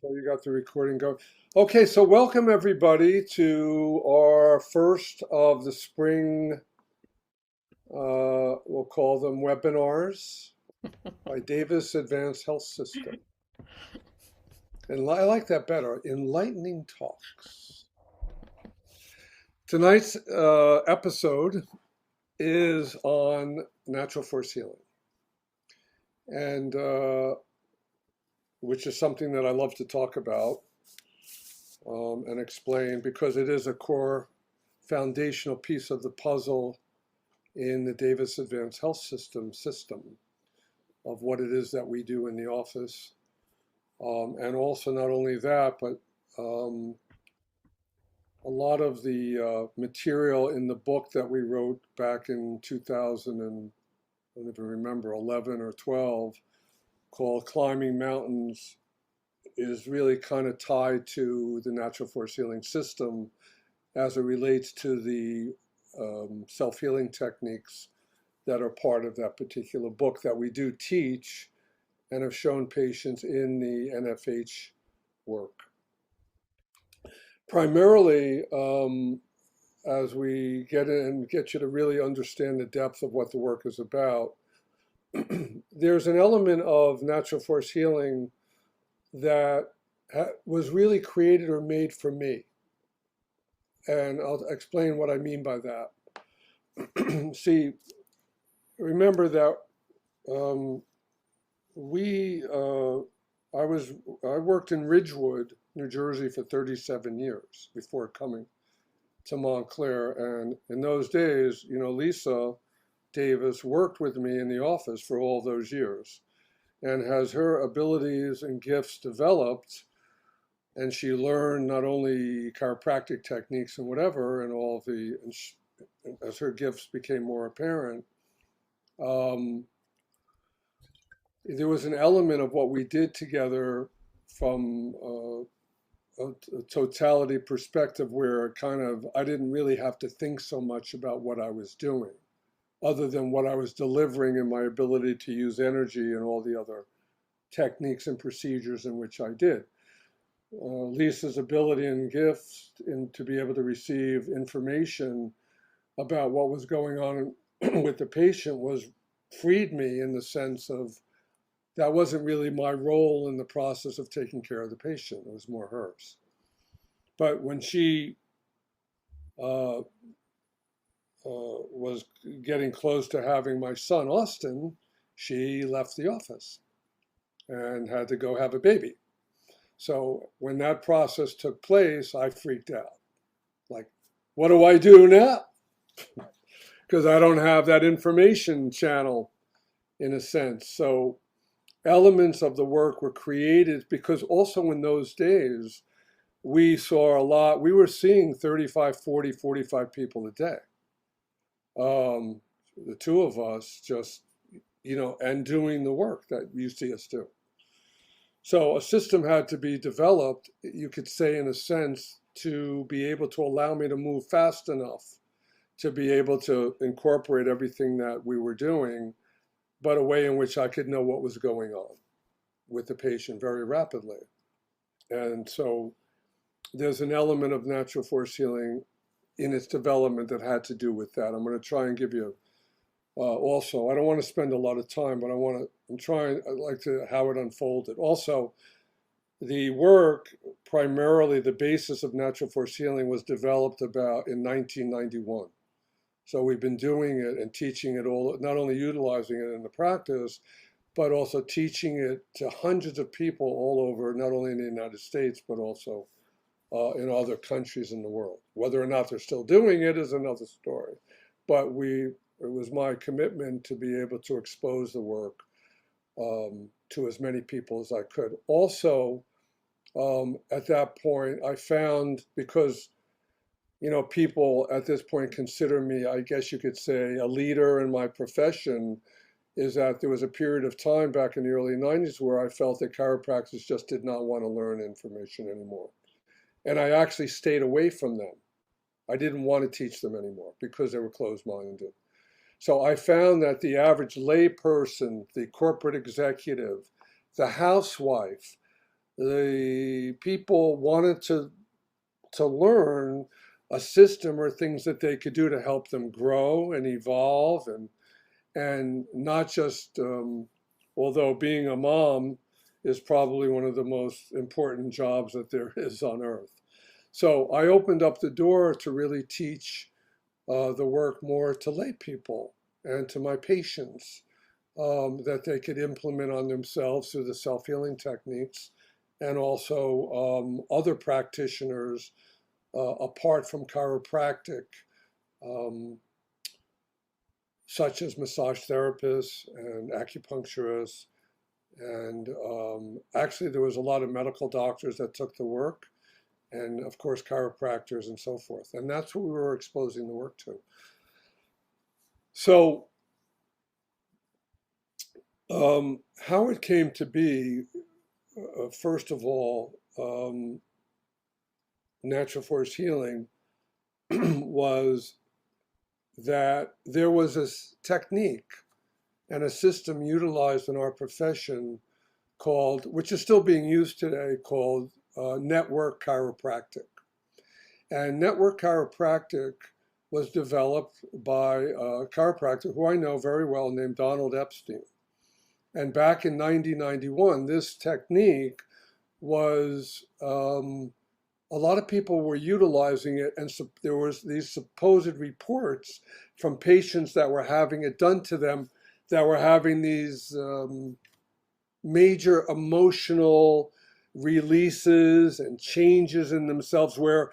So you got the recording going. Okay, so welcome everybody to our first of the spring, we'll call them webinars by Davis Advanced Health System. And I like that better, enlightening talks. Tonight's episode is on natural force healing, and which is something that I love to talk about and explain because it is a core foundational piece of the puzzle in the Davis Advanced Health system of what it is that we do in the office. And also not only that, but a lot of the material in the book that we wrote back in 2000 and I don't even remember, 11 or 12, called Climbing Mountains, is really kind of tied to the natural force healing system as it relates to the self-healing techniques that are part of that particular book that we do teach and have shown patients in the NFH work. Primarily, as we get in and get you to really understand the depth of what the work is about, there's an element of natural force healing that was really created or made for me. And I'll explain what I mean by that. See, remember that I worked in Ridgewood, New Jersey for 37 years before coming to Montclair. And in those days, Lisa Davis worked with me in the office for all those years and has her abilities and gifts developed. And she learned not only chiropractic techniques and whatever, and as her gifts became more apparent, there was an element of what we did together from a totality perspective where I didn't really have to think so much about what I was doing, other than what I was delivering and my ability to use energy and all the other techniques and procedures in which I did. Lisa's ability and gifts to be able to receive information about what was going on with the patient freed me in the sense of that wasn't really my role in the process of taking care of the patient. It was more hers. But when she was getting close to having my son, Austin, she left the office and had to go have a baby. So when that process took place, I freaked out. Like, what do I do now? Because I don't have that information channel in a sense. So elements of the work were created because also in those days, we saw a lot. We were seeing 35, 40, 45 people a day. The two of us just, and doing the work that you see us do. So a system had to be developed, you could say in a sense, to be able to allow me to move fast enough to be able to incorporate everything that we were doing, but a way in which I could know what was going on with the patient very rapidly. And so there's an element of natural force healing in its development that had to do with that. I'm going to try and give you also, I don't want to spend a lot of time, but I'd like to how it unfolded. Also, the work, primarily the basis of natural force healing, was developed about in 1991. So we've been doing it and teaching it all, not only utilizing it in the practice, but also teaching it to hundreds of people all over, not only in the United States, but also in other countries in the world. Whether or not they're still doing it is another story. But it was my commitment to be able to expose the work to as many people as I could. Also, at that point, I found, because people at this point consider me, I guess you could say, a leader in my profession, is that there was a period of time back in the early 90s where I felt that chiropractors just did not want to learn information anymore. And I actually stayed away from them. I didn't want to teach them anymore because they were closed-minded. So I found that the average lay person, the corporate executive, the housewife, the people wanted to learn a system or things that they could do to help them grow and evolve, and not just, although being a mom is probably one of the most important jobs that there is on earth. So I opened up the door to really teach the work more to lay people and to my patients, that they could implement on themselves through the self-healing techniques, and also other practitioners apart from chiropractic, um, such as massage therapists and acupuncturists. And actually, there was a lot of medical doctors that took the work, and of course, chiropractors and so forth. And that's what we were exposing the work to. So, how it came to be, first of all, natural force healing was that there was this technique and a system utilized in our profession called, which is still being used today, called network chiropractic. And network chiropractic was developed by a chiropractor who I know very well named Donald Epstein. And back in 1991, this technique was, a lot of people were utilizing it, and so there was these supposed reports from patients that were having it done to them, that were having these major emotional releases and changes in themselves, where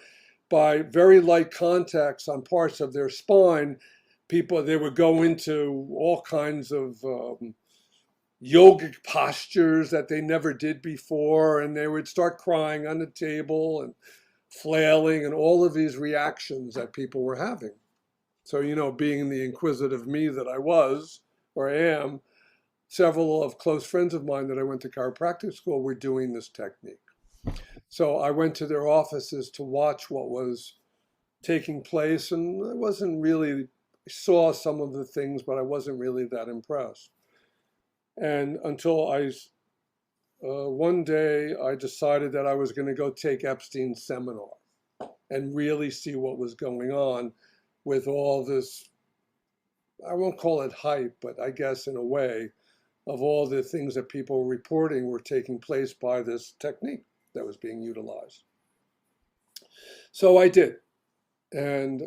by very light contacts on parts of their spine, they would go into all kinds of yogic postures that they never did before, and they would start crying on the table and flailing and all of these reactions that people were having. So, being the inquisitive me that I was, or am, several of close friends of mine that I went to chiropractic school were doing this technique. So I went to their offices to watch what was taking place, and I saw some of the things, but I wasn't really that impressed. And until one day I decided that I was going to go take Epstein's seminar and really see what was going on with all this, I won't call it hype, but I guess in a way, of all the things that people were reporting were taking place by this technique that was being utilized. So I did. And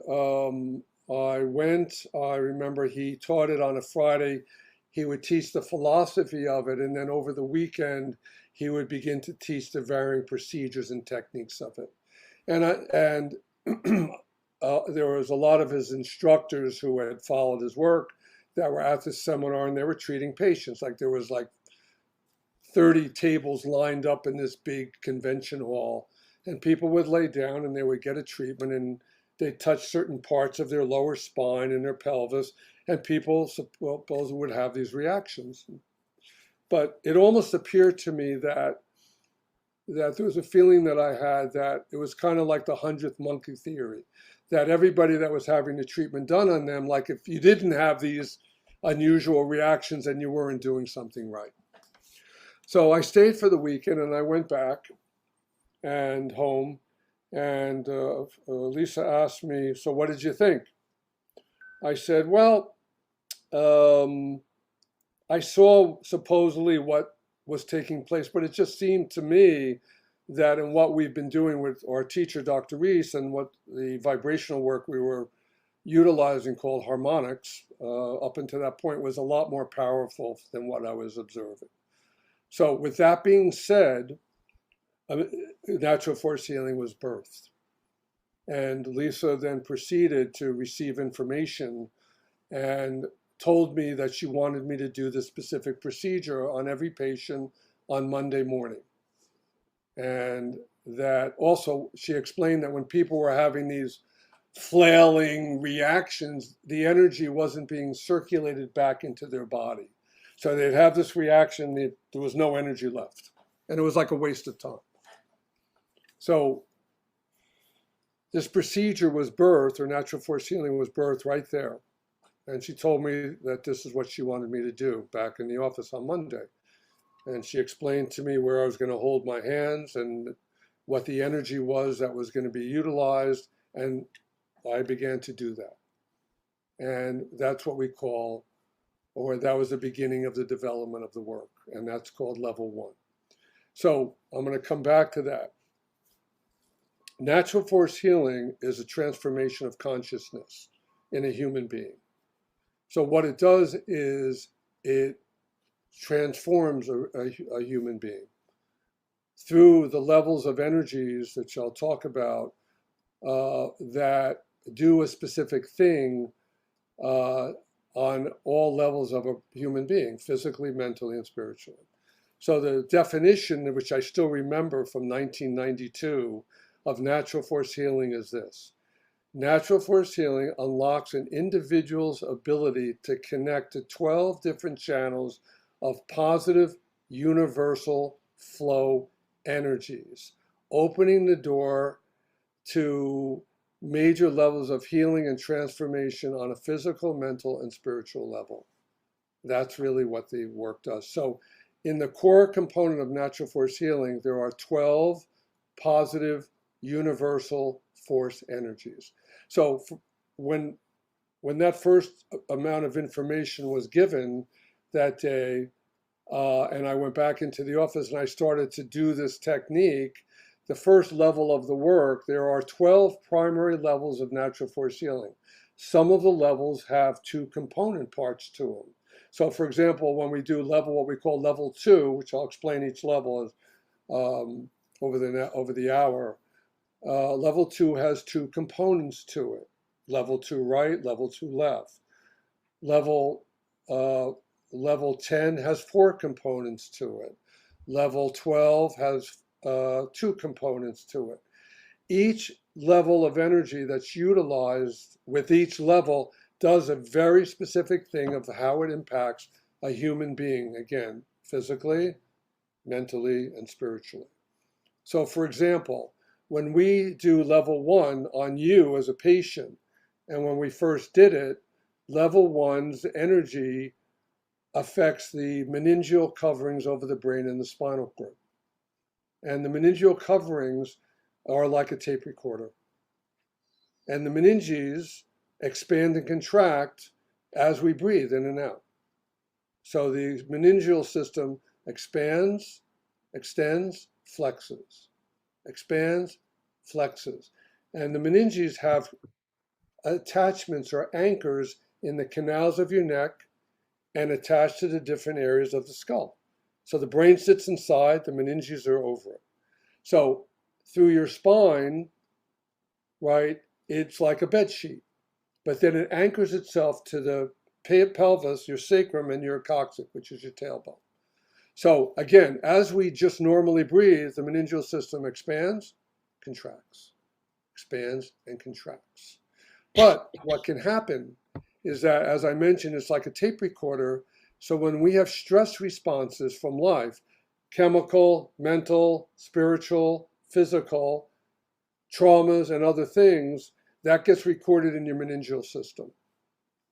I went. I remember he taught it on a Friday. He would teach the philosophy of it, and then over the weekend, he would begin to teach the varying procedures and techniques of it. And there was a lot of his instructors who had followed his work that were at this seminar, and they were treating patients. Like there was like 30 tables lined up in this big convention hall, and people would lay down and they would get a treatment, and they touch certain parts of their lower spine and their pelvis, and people would have these reactions. But it almost appeared to me that there was a feeling that I had that it was kind of like the 100th monkey theory, that everybody that was having the treatment done on them, like if you didn't have these unusual reactions, then you weren't doing something right. So I stayed for the weekend, and I went back and home, and Lisa asked me, so what did you think? I said, well, I saw supposedly what was taking place, but it just seemed to me that in what we've been doing with our teacher, Dr. Reese, and what the vibrational work we were utilizing called harmonics, up until that point, was a lot more powerful than what I was observing. So with that being said, natural force healing was birthed. And Lisa then proceeded to receive information and told me that she wanted me to do this specific procedure on every patient on Monday morning. And that also, she explained that when people were having these flailing reactions, the energy wasn't being circulated back into their body. So they'd have this reaction, there was no energy left. And it was like a waste of time. So this procedure was birthed, or natural force healing was birthed right there. And she told me that this is what she wanted me to do back in the office on Monday. And she explained to me where I was going to hold my hands and what the energy was that was going to be utilized. And I began to do that. And that's what we call, or that was the beginning of the development of the work. And that's called level 1. So I'm going to come back to that. Natural force healing is a transformation of consciousness in a human being. So what it does is it transforms a human being through the levels of energies that I'll talk about that do a specific thing on all levels of a human being, physically, mentally, and spiritually. So the definition, which I still remember from 1992, of natural force healing is this. Natural force healing unlocks an individual's ability to connect to 12 different channels of positive, universal flow energies, opening the door to major levels of healing and transformation on a physical, mental, and spiritual level. That's really what the work does. So in the core component of natural force healing, there are 12 positive, universal force energies. So when that first amount of information was given that day, and I went back into the office and I started to do this technique, the first level of the work, there are 12 primary levels of natural force healing. Some of the levels have 2 component parts to them. So for example, when we do what we call level 2, which I'll explain each level as, over the hour, level 2 has 2 components to it. Level 2 right, level 2 left. Level 10 has 4 components to it. Level 12 has 2 components to it. Each level of energy that's utilized with each level does a very specific thing of how it impacts a human being, again, physically, mentally, and spiritually. So for example, when we do level 1 on you as a patient, and when we first did it, level 1's energy affects the meningeal coverings over the brain and the spinal cord. And the meningeal coverings are like a tape recorder. And the meninges expand and contract as we breathe in and out. So the meningeal system expands, extends, flexes, expands, flexes. And the meninges have attachments or anchors in the canals of your neck and attached to the different areas of the skull. So the brain sits inside, the meninges are over it. So through your spine, right, it's like a bed sheet, but then it anchors itself to the pelvis, your sacrum, and your coccyx, which is your tailbone. So again, as we just normally breathe, the meningeal system expands, contracts, expands, and contracts. But what can happen is that, as I mentioned, it's like a tape recorder. So when we have stress responses from life, chemical, mental, spiritual, physical, traumas, and other things, that gets recorded in your meningeal system,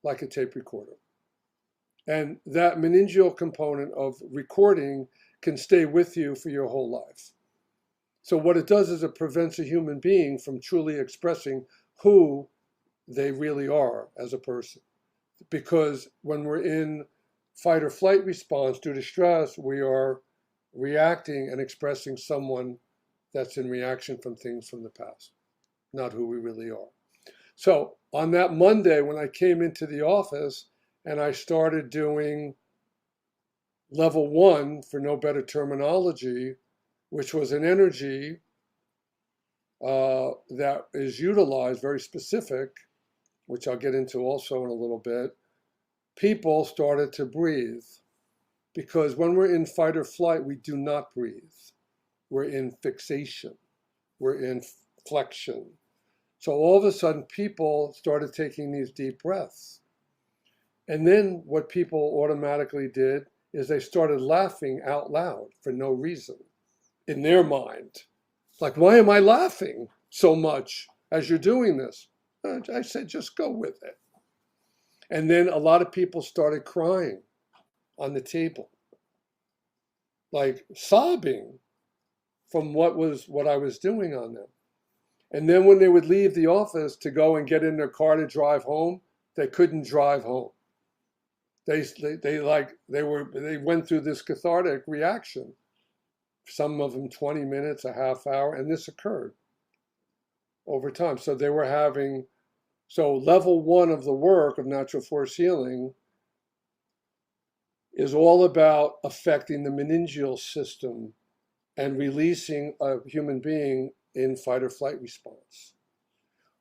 like a tape recorder. And that meningeal component of recording can stay with you for your whole life. So what it does is it prevents a human being from truly expressing who they really are as a person. Because when we're in fight or flight response due to stress, we are reacting and expressing someone that's in reaction from things from the past, not who we really are. So on that Monday, when I came into the office and I started doing level 1, for no better terminology, which was an energy that is utilized, very specific, which I'll get into also in a little bit, people started to breathe. Because when we're in fight or flight, we do not breathe. We're in fixation. We're in flexion. So all of a sudden, people started taking these deep breaths. And then what people automatically did is they started laughing out loud for no reason in their mind. Like, why am I laughing so much as you're doing this? I said, just go with it. And then a lot of people started crying on the table. like sobbing from what I was doing on them. And then when they would leave the office to go and get in their car to drive home, they couldn't drive home. They went through this cathartic reaction. Some of them 20 minutes, a half hour, and this occurred over time. So they were having, so level 1 of the work of natural force healing is all about affecting the meningeal system and releasing a human being in fight or flight response.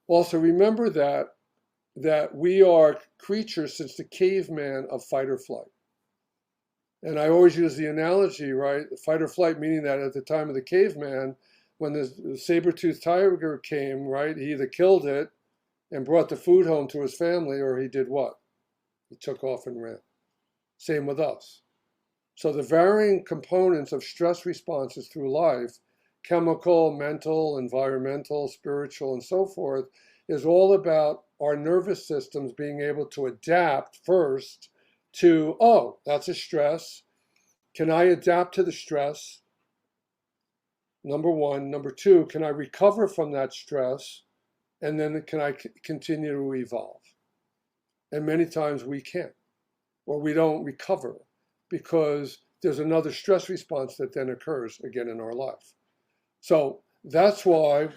Also, remember that we are creatures since the caveman of fight or flight. And I always use the analogy, right? Fight or flight, meaning that at the time of the caveman, when the saber-toothed tiger came, right, he either killed it and brought the food home to his family, or he did what? He took off and ran. Same with us. So the varying components of stress responses through life, chemical, mental, environmental, spiritual, and so forth, is all about our nervous systems being able to adapt first to, oh, that's a stress. Can I adapt to the stress? Number 1. Number 2, can I recover from that stress? And then can I continue to evolve? And many times we can't, or we don't recover because there's another stress response that then occurs again in our life. So that's why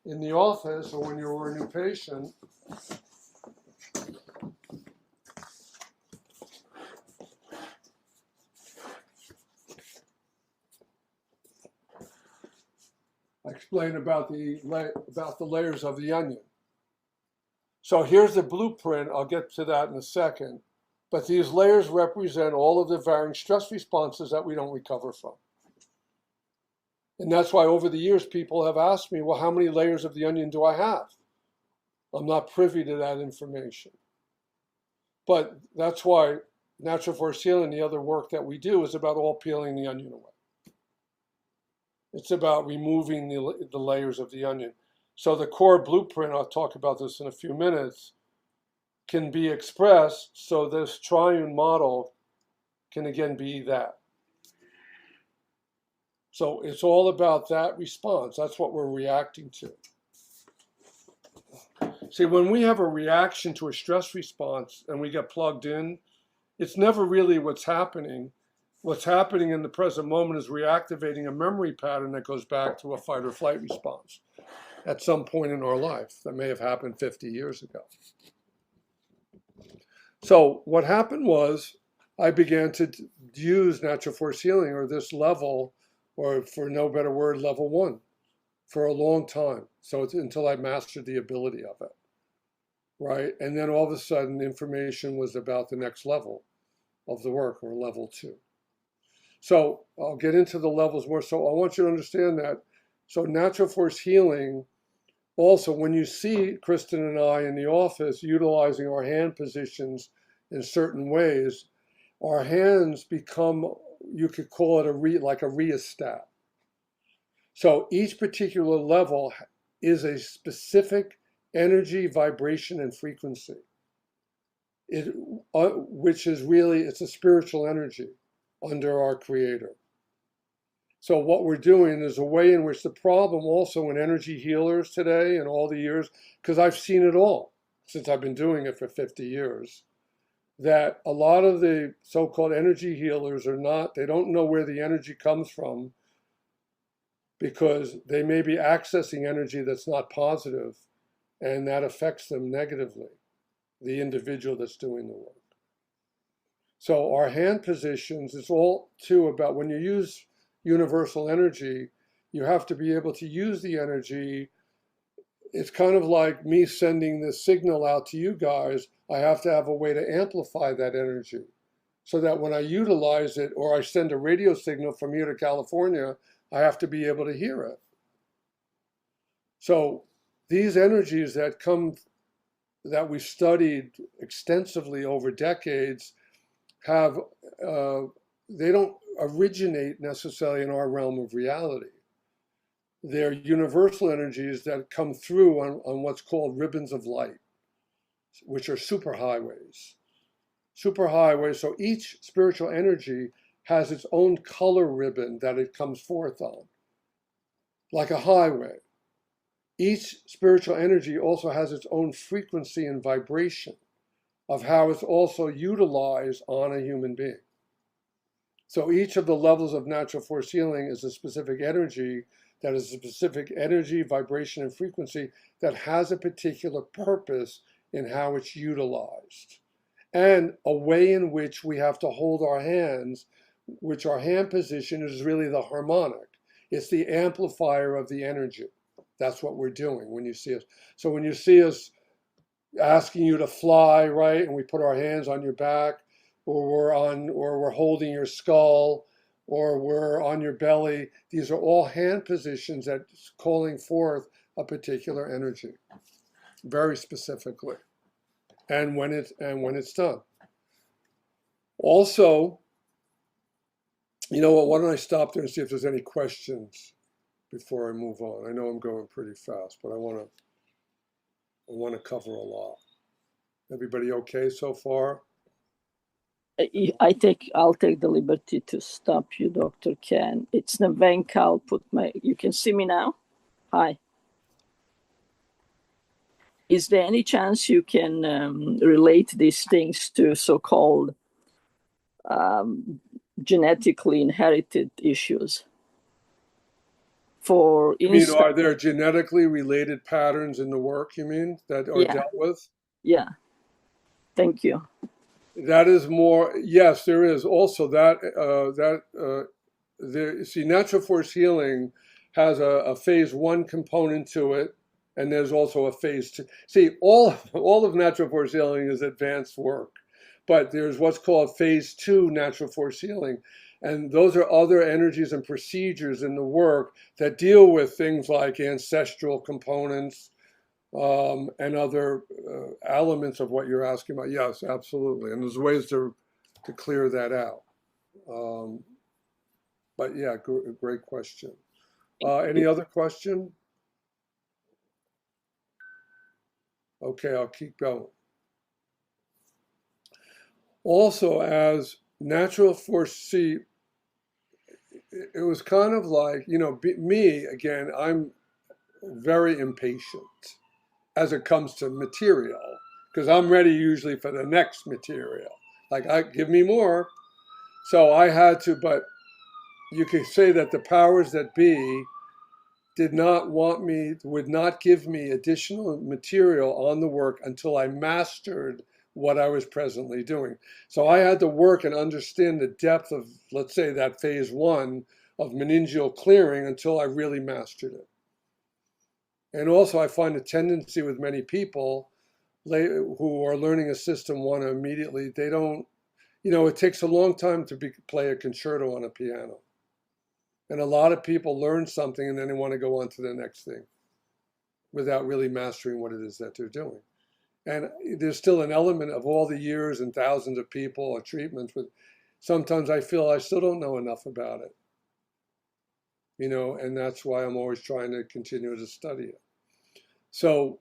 in the office or when you're a new patient, I explain about the layers of the onion. So here's the blueprint. I'll get to that in a second. But these layers represent all of the varying stress responses that we don't recover from. And that's why over the years people have asked me, well, how many layers of the onion do I have? I'm not privy to that information. But that's why natural force healing, the other work that we do, is about all peeling the onion away. It's about removing the layers of the onion. So the core blueprint, I'll talk about this in a few minutes, can be expressed so this triune model can again be that. So it's all about that response. That's what we're reacting to. See, when we have a reaction to a stress response and we get plugged in, it's never really what's happening. What's happening in the present moment is reactivating a memory pattern that goes back to a fight or flight response at some point in our life that may have happened 50 years ago. So what happened was I began to use natural force healing, or this level, or for no better word, level 1, for a long time. So it's until I mastered the ability of it, right? And then all of a sudden, information was about the next level of the work, or level 2. So I'll get into the levels more. So I want you to understand that. So natural force healing, also when you see Kristen and I in the office utilizing our hand positions in certain ways, our hands become, you could call it like a rheostat. So each particular level is a specific energy, vibration, and frequency, which is really, it's a spiritual energy under our Creator. So what we're doing is a way in which the problem also in energy healers today and all the years, because I've seen it all since I've been doing it for 50 years, that a lot of the so-called energy healers they don't know where the energy comes from, because they may be accessing energy that's not positive, and that affects them negatively, the individual that's doing the work. So our hand positions is all too about when you use universal energy, you have to be able to use the energy. It's kind of like me sending this signal out to you guys. I have to have a way to amplify that energy so that when I utilize it, or I send a radio signal from here to California, I have to be able to hear it. So these energies that we've studied extensively over decades they don't originate necessarily in our realm of reality. They're universal energies that come through on what's called ribbons of light, which are superhighways. Superhighways, so each spiritual energy has its own color ribbon that it comes forth on, like a highway. Each spiritual energy also has its own frequency and vibration of how it's also utilized on a human being. So each of the levels of natural force healing is a specific energy that is a specific energy, vibration, and frequency that has a particular purpose in how it's utilized. And a way in which we have to hold our hands, which our hand position is really the harmonic. It's the amplifier of the energy. That's what we're doing when you see us. So when you see us asking you to fly, right, and we put our hands on your back, or we're holding your skull, or we're on your belly, these are all hand positions that's calling forth a particular energy, very specifically, and when it's done. Also, you know what? Why don't I stop there and see if there's any questions before I move on? I know I'm going pretty fast, but I want to cover a lot. Everybody okay so far? I'll take the liberty to stop you, Dr. Ken. It's Nevenka. I'll put you can see me now? Hi. Is there any chance you can relate these things to so-called genetically inherited issues? For instance, are there genetically related patterns in the work, you mean, that are dealt with? Yeah. Thank you. That is more, yes, there is also see, natural force healing has a phase 1 component to it, and there's also a phase 2. See, all of natural force healing is advanced work, but there's what's called phase 2 natural force healing, and those are other energies and procedures in the work that deal with things like ancestral components, and other elements of what you're asking about. Yes, absolutely. And there's ways to clear that out. But yeah, great question. Any other question? Okay, I'll keep going. Also, as natural force, see, it was kind of like, me, again, I'm very impatient as it comes to material, because I'm ready usually for the next material. Like, give me more. So I had to, but you could say that the powers that be would not give me additional material on the work until I mastered what I was presently doing. So I had to work and understand the depth of, let's say, that phase 1 of meningeal clearing until I really mastered it. And also I find a tendency with many people who are learning a system 1 immediately, they don't, it takes a long time to play a concerto on a piano. And a lot of people learn something and then they want to go on to the next thing without really mastering what it is that they're doing. And there's still an element of all the years and thousands of people or treatments, but sometimes I feel I still don't know enough about it. And that's why I'm always trying to continue to study it. So,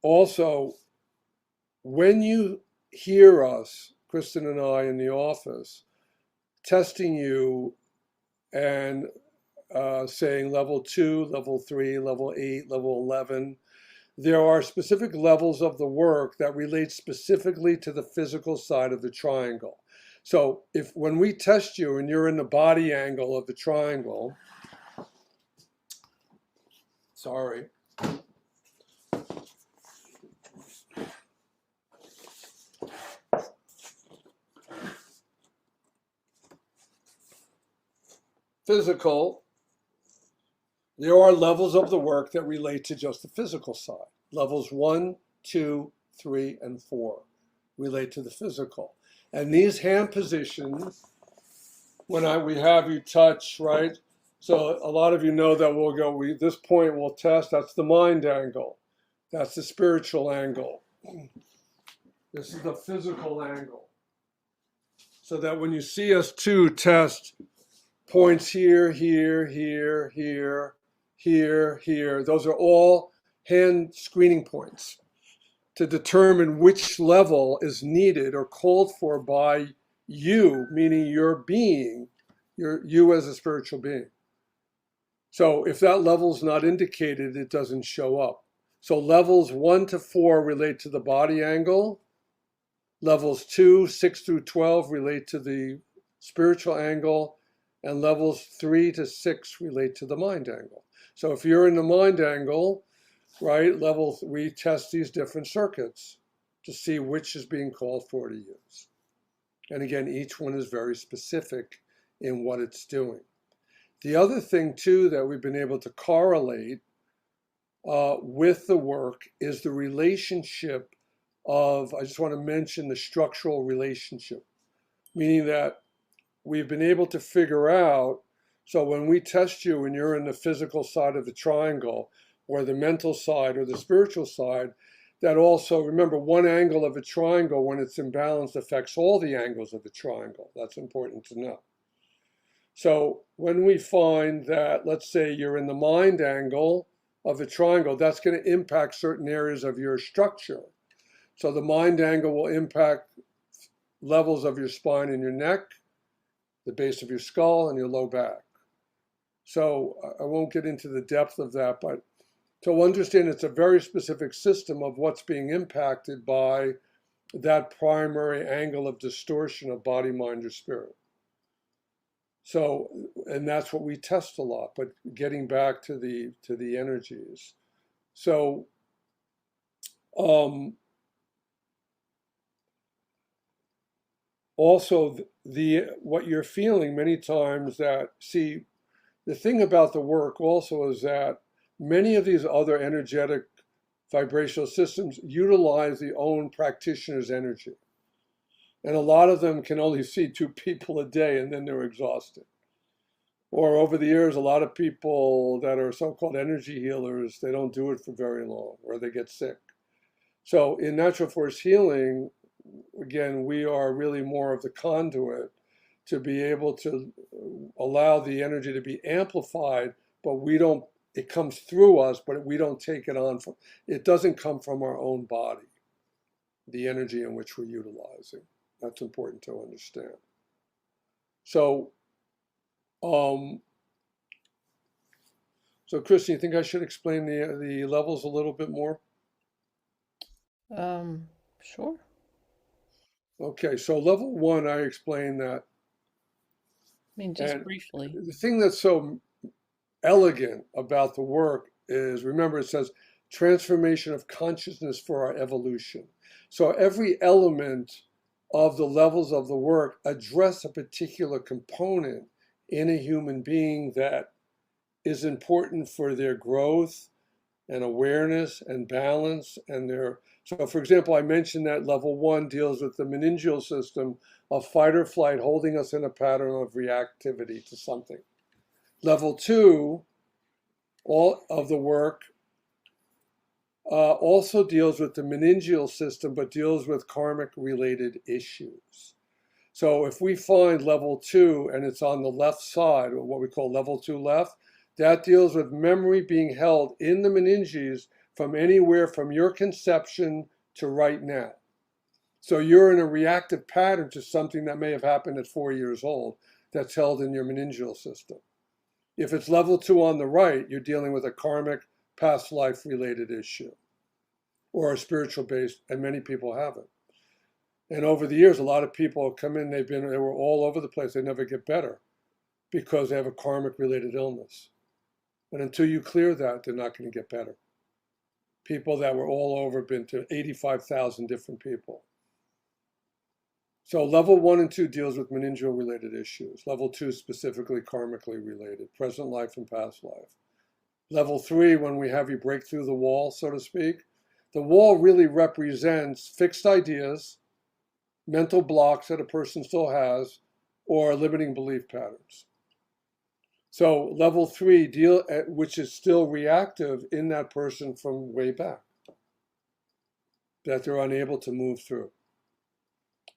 also, when you hear us, Kristen and I in the office, testing you and saying level 2, level 3, level 8, level 11, there are specific levels of the work that relate specifically to the physical side of the triangle. So when we test you and you're in the body angle of the triangle, sorry. Physical, there are levels of the work that relate to just the physical side. Levels 1, 2, 3, and 4 relate to the physical. And these hand positions, when we have you touch, right? So a lot of you know that this point we'll test, that's the mind angle. That's the spiritual angle. This is the physical angle. So that when you see us test points here, here, here, here, here, here, those are all hand screening points. to determine which level is needed or called for by you, meaning your being, you as a spiritual being. So if that level is not indicated, it doesn't show up. So levels 1 to 4 relate to the body angle. Levels 2, 6 through 12 relate to the spiritual angle. And levels 3 to 6 relate to the mind angle. So if you're in the mind angle, right, we test these different circuits to see which is being called for to use. And again, each one is very specific in what it's doing. The other thing, too, that we've been able to correlate with the work is the relationship of, I just want to mention the structural relationship, meaning that we've been able to figure out, so when we test you and you're in the physical side of the triangle, or the mental side or the spiritual side, that also, remember, one angle of a triangle, when it's imbalanced, affects all the angles of the triangle. That's important to know. So when we find that, let's say you're in the mind angle of a triangle, that's going to impact certain areas of your structure. So the mind angle will impact levels of your spine and your neck, the base of your skull, and your low back. So I won't get into the depth of that, but to understand it's a very specific system of what's being impacted by that primary angle of distortion of body, mind, or spirit. So, and that's what we test a lot, but getting back to the energies. So, also what you're feeling many times that, see, the thing about the work also is that many of these other energetic vibrational systems utilize the own practitioner's energy. And a lot of them can only see 2 people a day and then they're exhausted. Or over the years, a lot of people that are so-called energy healers, they don't do it for very long or they get sick. So in natural force healing, again, we are really more of the conduit to be able to allow the energy to be amplified, but it comes through us, but we don't take it on. It doesn't come from our own body, the energy in which we're utilizing. That's important to understand. So, Kristen, you think I should explain the levels a little bit more? Sure. Okay, so level 1, I explained that. I mean, just briefly. The thing that's so elegant about the work is, remember, it says transformation of consciousness for our evolution. So every element of the levels of the work address a particular component in a human being that is important for their growth and awareness and balance and so for example, I mentioned that level 1 deals with the meningeal system of fight or flight, holding us in a pattern of reactivity to something. Level 2, all of the work also deals with the meningeal system, but deals with karmic related issues. So if we find level 2 and it's on the left side, or what we call level 2 left, that deals with memory being held in the meninges from anywhere from your conception to right now. So you're in a reactive pattern to something that may have happened at 4 years old that's held in your meningeal system. If it's level 2 on the right, you're dealing with a karmic past life related issue or a spiritual based, and many people haven't. And over the years, a lot of people have come in, they were all over the place, they never get better because they have a karmic related illness. And until you clear that, they're not going to get better. People that were all over, been to 85,000 different people. So level 1 and 2 deals with meningeal related issues. Level 2 specifically karmically related, present life and past life. Level 3, when we have you break through the wall, so to speak, the wall really represents fixed ideas, mental blocks that a person still has, or limiting belief patterns. So level 3, which is still reactive in that person from way back, that they're unable to move through.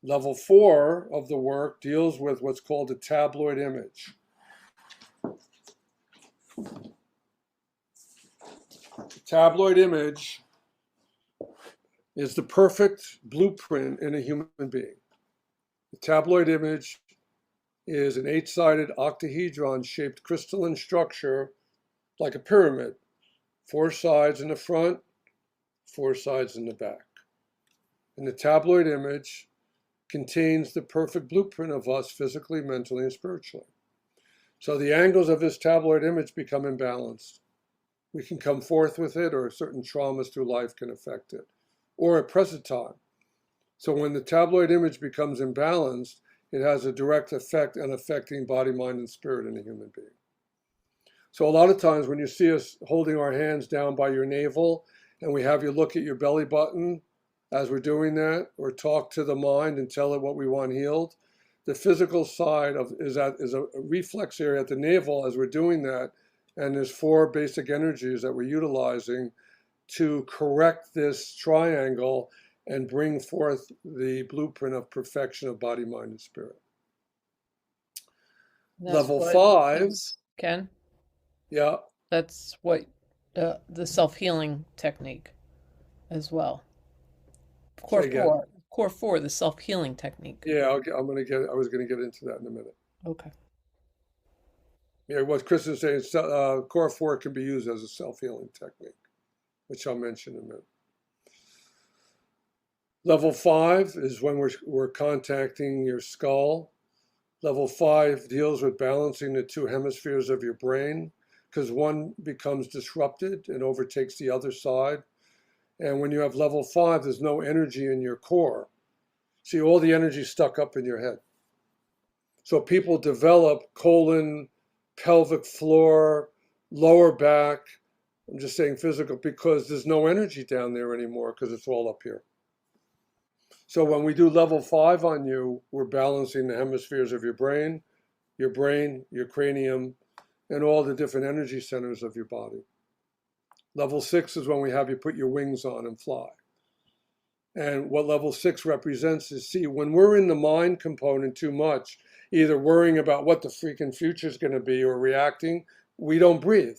Level 4 of the work deals with what's called a tabloid image. The tabloid image is the perfect blueprint in a human being. The tabloid image is an 8-sided octahedron-shaped crystalline structure like a pyramid, 4 sides in the front, 4 sides in the back. And the tabloid image contains the perfect blueprint of us physically, mentally, and spiritually. So the angles of this tabloid image become imbalanced. We can come forth with it, or certain traumas through life can affect it, or at present time. So when the tabloid image becomes imbalanced, it has a direct effect on affecting body, mind, and spirit in a human being. So a lot of times when you see us holding our hands down by your navel and we have you look at your belly button as we're doing that, or talk to the mind and tell it what we want healed, the physical side is a reflex area at the navel as we're doing that, and there's 4 basic energies that we're utilizing to correct this triangle and bring forth the blueprint of perfection of body, mind, and spirit. Level 5, Ken? Yeah. That's what the self-healing technique as well. Core 4, the self-healing technique. Yeah, I was going to get into that in a minute. Okay. Yeah, what Chris is saying, Core 4 can be used as a self-healing technique, which I'll mention in a minute. Level 5 is when we're contacting your skull. Level 5 deals with balancing the 2 hemispheres of your brain, because one becomes disrupted and overtakes the other side. And when you have level 5, there's no energy in your core. See, all the energy stuck up in your head. So people develop colon, pelvic floor, lower back, I'm just saying physical, because there's no energy down there anymore because it's all up here. So when we do level 5 on you, we're balancing the hemispheres of your brain, your cranium, and all the different energy centers of your body. Level 6 is when we have you put your wings on and fly. And what level 6 represents is, see, when we're in the mind component too much, either worrying about what the freaking future is going to be or reacting, we don't breathe.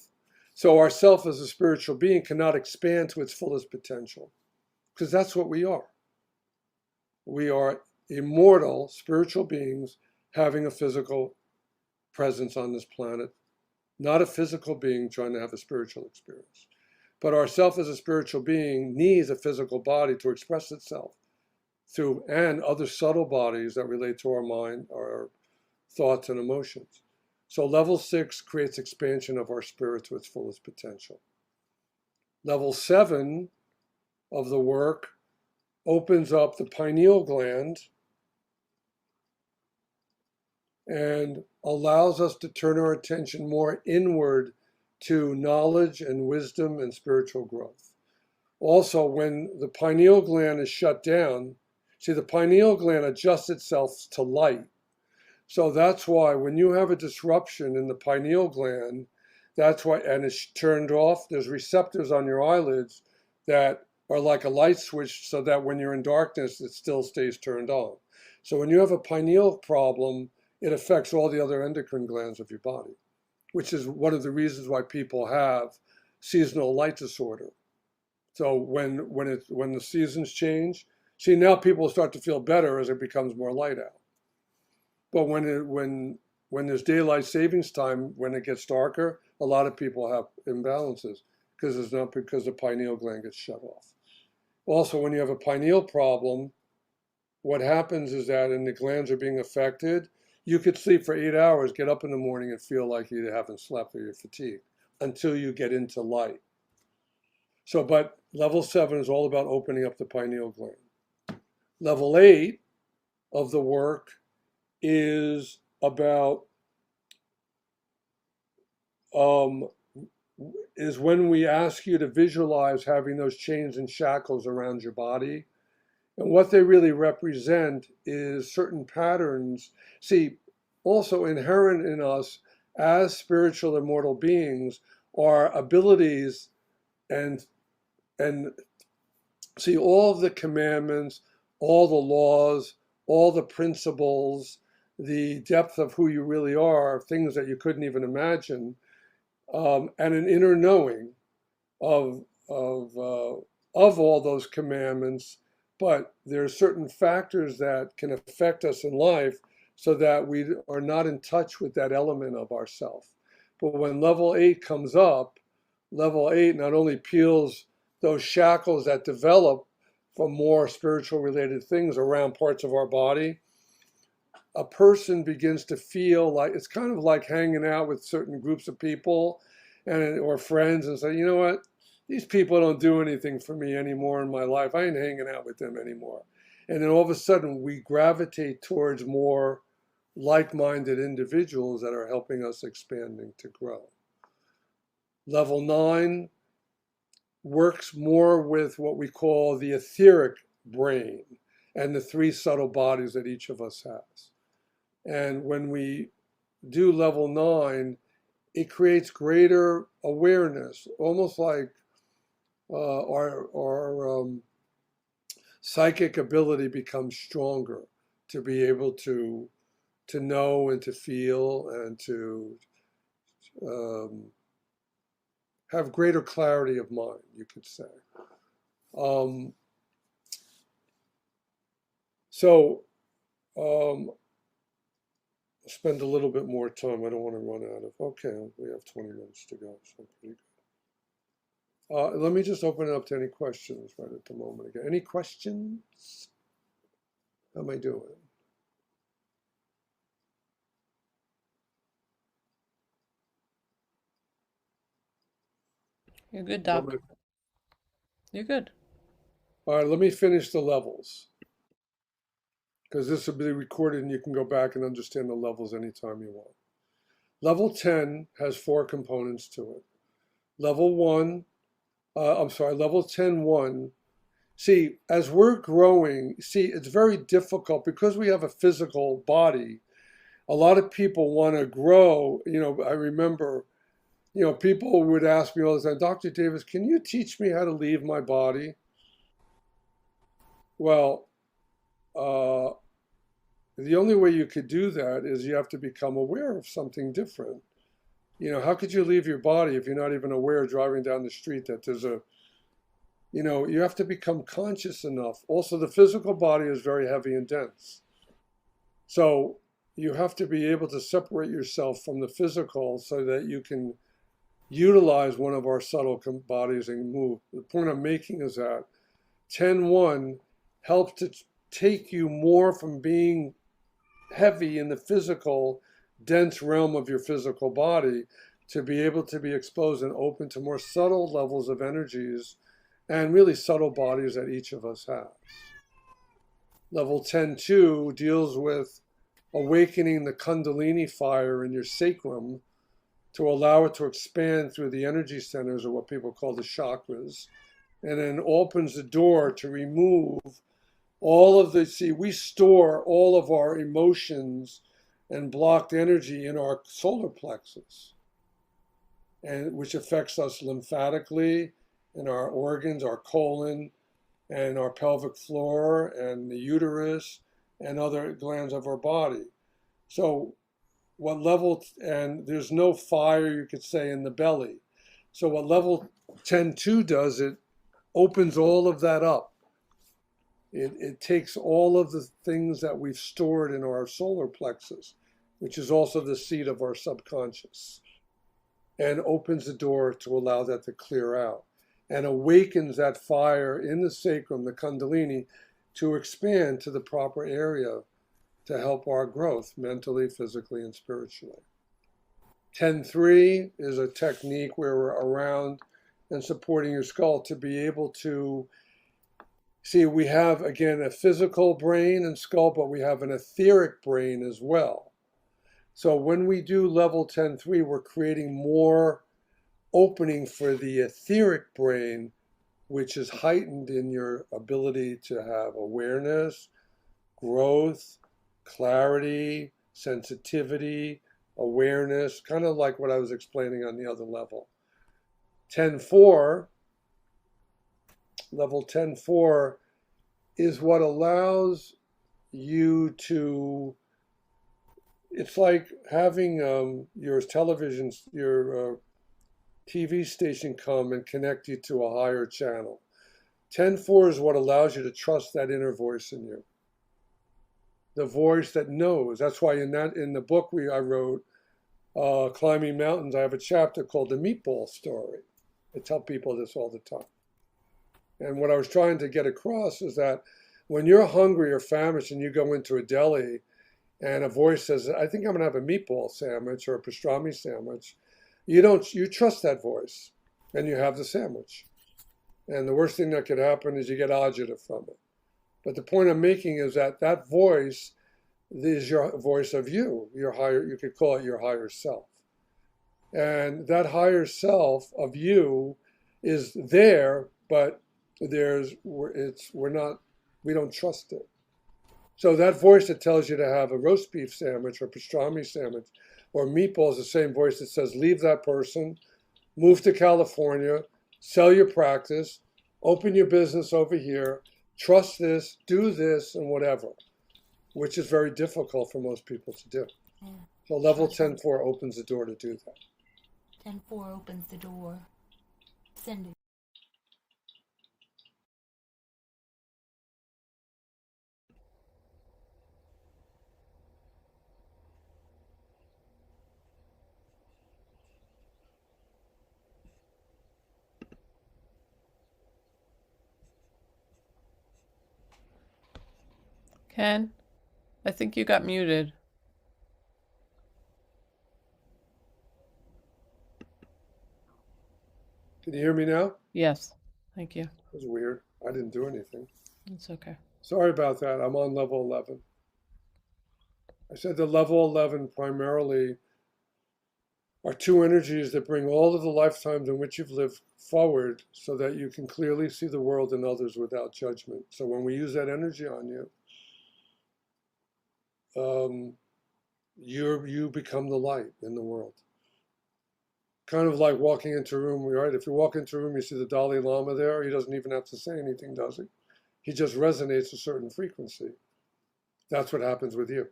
So our self as a spiritual being cannot expand to its fullest potential, because that's what we are. We are immortal spiritual beings having a physical presence on this planet, not a physical being trying to have a spiritual experience. But our self as a spiritual being needs a physical body to express itself through, and other subtle bodies that relate to our mind, our thoughts and emotions. So level 6 creates expansion of our spirit to its fullest potential. Level 7 of the work opens up the pineal gland and allows us to turn our attention more inward to knowledge and wisdom and spiritual growth. Also, when the pineal gland is shut down, see, the pineal gland adjusts itself to light. So that's why when you have a disruption in the pineal gland, that's why, and it's turned off, there's receptors on your eyelids that are like a light switch, so that when you're in darkness, it still stays turned on. So when you have a pineal problem, it affects all the other endocrine glands of your body, which is one of the reasons why people have seasonal light disorder. So when the seasons change, see, now people start to feel better as it becomes more light out. But when there's daylight savings time, when it gets darker, a lot of people have imbalances because the pineal gland gets shut off. Also, when you have a pineal problem, what happens is that, and the glands are being affected, you could sleep for 8 hours, get up in the morning and feel like you haven't slept or you're fatigued until you get into light. So, but level 7 is all about opening up the pineal gland. Level 8 of the work is about, is when we ask you to visualize having those chains and shackles around your body. And what they really represent is certain patterns. See, also inherent in us as spiritual immortal beings are abilities and see, all of the commandments, all the laws, all the principles, the depth of who you really are, things that you couldn't even imagine, and an inner knowing of of all those commandments, but there are certain factors that can affect us in life so that we are not in touch with that element of ourself. But when level 8 comes up, level 8 not only peels those shackles that develop from more spiritual related things around parts of our body, a person begins to feel like it's kind of like hanging out with certain groups of people and or friends and say, you know what, these people don't do anything for me anymore in my life. I ain't hanging out with them anymore. And then all of a sudden we gravitate towards more like-minded individuals that are helping us expanding to grow. Level 9 works more with what we call the etheric brain and the 3 subtle bodies that each of us has. And when we do level 9, it creates greater awareness, almost like our psychic ability becomes stronger to be able to know and to feel and to have greater clarity of mind, you could say. Spend a little bit more time. I don't want to run out of. Okay, we have 20 minutes to go, so pretty good. Let me just open it up to any questions right at the moment again. Any questions? How am I doing? You're good, Doc. You're good. All right, let me finish the levels, because this will be recorded and you can go back and understand the levels anytime you want. Level 10 has 4 components to it. Level 10-1. See, as we're growing, it's very difficult because we have a physical body. A lot of people want to grow. I remember, people would ask me all the time, Dr. Davis, can you teach me how to leave my body? Well, the only way you could do that is you have to become aware of something different. How could you leave your body if you're not even aware driving down the street that there's you have to become conscious enough. Also, the physical body is very heavy and dense. So you have to be able to separate yourself from the physical so that you can utilize one of our subtle bodies and move. The point I'm making is that 10-1 helps to take you more from being heavy in the physical, dense realm of your physical body to be able to be exposed and open to more subtle levels of energies and really subtle bodies that each of us has. Level 10-2 deals with awakening the Kundalini fire in your sacrum to allow it to expand through the energy centers, or what people call the chakras, and then opens the door to remove all of we store all of our emotions and blocked energy in our solar plexus, and which affects us lymphatically in our organs, our colon, and our pelvic floor, and the uterus, and other glands of our body. So and there's no fire, you could say, in the belly. So what level 10-2 does, it opens all of that up. It takes all of the things that we've stored in our solar plexus, which is also the seat of our subconscious, and opens the door to allow that to clear out, and awakens that fire in the sacrum, the Kundalini, to expand to the proper area to help our growth mentally, physically, and spiritually. 10-3 is a technique where we're around and supporting your skull to be able to see, we have, again, a physical brain and skull, but we have an etheric brain as well. So when we do level 10-3, we're creating more opening for the etheric brain, which is heightened in your ability to have awareness, growth, clarity, sensitivity, awareness, kind of like what I was explaining on the other level. 10-4, level 10-4 is what allows you to, it's like having your television, your TV station come and connect you to a higher channel. 10-4 is what allows you to trust that inner voice in you. The voice that knows. That's why in the book I wrote, Climbing Mountains, I have a chapter called The Meatball Story. I tell people this all the time. And what I was trying to get across is that when you're hungry or famished and you go into a deli and a voice says, I think I'm going to have a meatball sandwich or a pastrami sandwich, you trust that voice and you have the sandwich. And the worst thing that could happen is you get agita from it. But the point I'm making is that that voice is your voice of you could call it your higher self. And that higher self of you is there, but we don't trust it. So that voice that tells you to have a roast beef sandwich or pastrami sandwich or meatballs, the same voice that says, leave that person, move to California, sell your practice, open your business over here, trust this, do this, and whatever, which is very difficult for most people to do. Yeah. So level 10-4 opens the door to do that. 10-4 opens the door. Send it. Ken, I think you got muted. Can you hear me now? Yes, thank you. That was weird. I didn't do anything. It's okay. Sorry about that. I'm on level 11. I said the level 11 primarily are two energies that bring all of the lifetimes in which you've lived forward so that you can clearly see the world and others without judgment. So when we use that energy on you, you become the light in the world. Kind of like walking into a room, right? If you walk into a room, you see the Dalai Lama there, he doesn't even have to say anything, does he? He just resonates a certain frequency. That's what happens with you.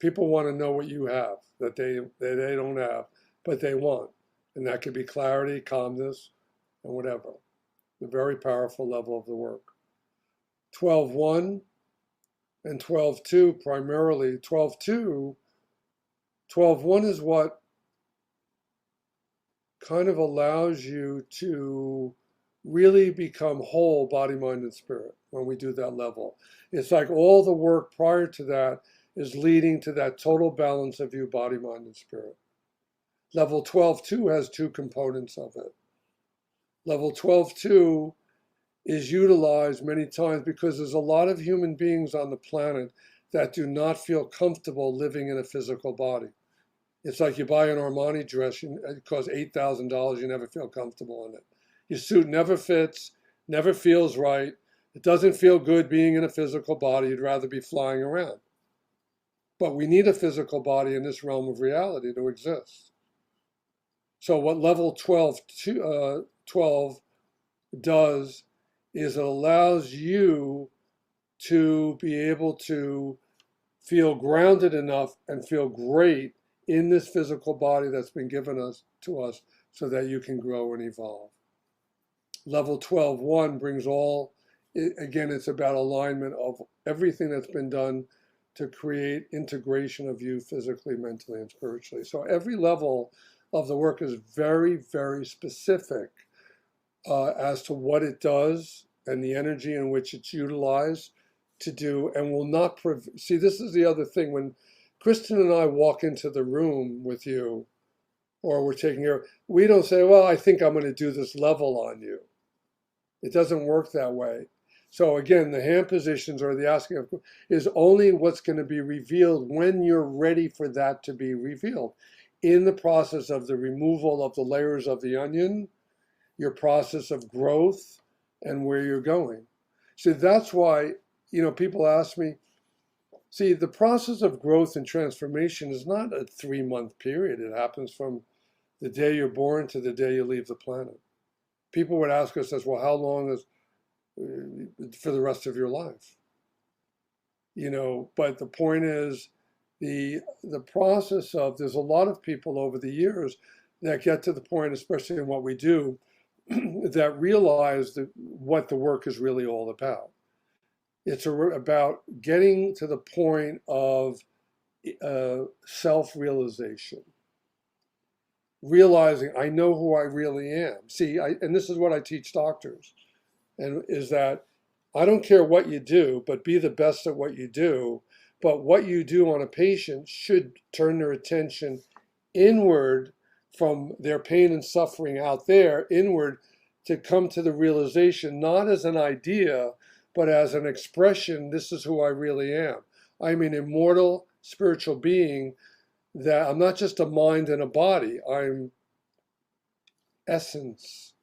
People want to know what you have that they don't have, but they want. And that could be clarity, calmness, and whatever. The very powerful level of the work. 12-1 and 12-2 primarily. 12-1 is what kind of allows you to really become whole, body, mind, and spirit when we do that level. It's like all the work prior to that is leading to that total balance of you, body, mind, and spirit. Level 12-2 has two components of it. Level 12-2 is utilized many times because there's a lot of human beings on the planet that do not feel comfortable living in a physical body. It's like you buy an Armani dress, it costs $8,000, you never feel comfortable in it. Your suit never fits, never feels right. It doesn't feel good being in a physical body. You'd rather be flying around. But we need a physical body in this realm of reality to exist. So what level 12 does is it allows you to be able to feel grounded enough and feel great in this physical body that's been given to us so that you can grow and evolve. Level 12-1 brings again, it's about alignment of everything that's been done to create integration of you physically, mentally, and spiritually. So every level of the work is very, very specific as to what it does and the energy in which it's utilized to do, and will not see, this is the other thing. When Kristen and I walk into the room with you, or we're taking care, we don't say, well, I think I'm going to do this level on you. It doesn't work that way. So again, the hand positions or the asking of is only what's going to be revealed when you're ready for that to be revealed. In the process of the removal of the layers of the onion, your process of growth and where you're going. So that's why, people ask me, see, the process of growth and transformation is not a 3-month period. It happens from the day you're born to the day you leave the planet. People would ask us, well, how long is for the rest of your life? But the point is, the process of, there's a lot of people over the years that get to the point, especially in what we do, that realize what the work is really all about. It's about getting to the point of self-realization, realizing I know who I really am. See, and this is what I teach doctors, and is that I don't care what you do, but be the best at what you do. But what you do on a patient should turn their attention inward from their pain and suffering out there, inward, to come to the realization, not as an idea, but as an expression, this is who I really am. I'm an immortal spiritual being, that I'm not just a mind and a body. I'm essence.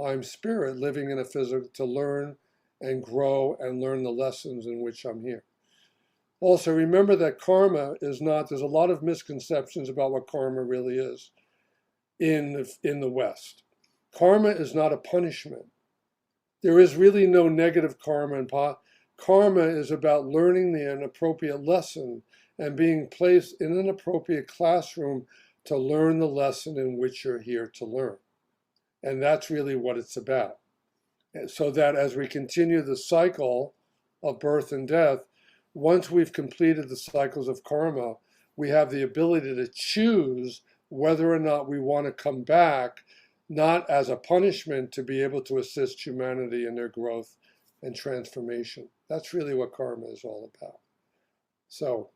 I'm spirit living in a physical to learn and grow and learn the lessons in which I'm here. Also, remember that karma is not, there's a lot of misconceptions about what karma really is in the West. Karma is not a punishment. There is really no negative karma, and karma is about learning the appropriate lesson and being placed in an appropriate classroom to learn the lesson in which you're here to learn. And that's really what it's about. So that as we continue the cycle of birth and death, once we've completed the cycles of karma, we have the ability to choose whether or not we want to come back, not as a punishment, to be able to assist humanity in their growth and transformation. That's really what karma is all about. So,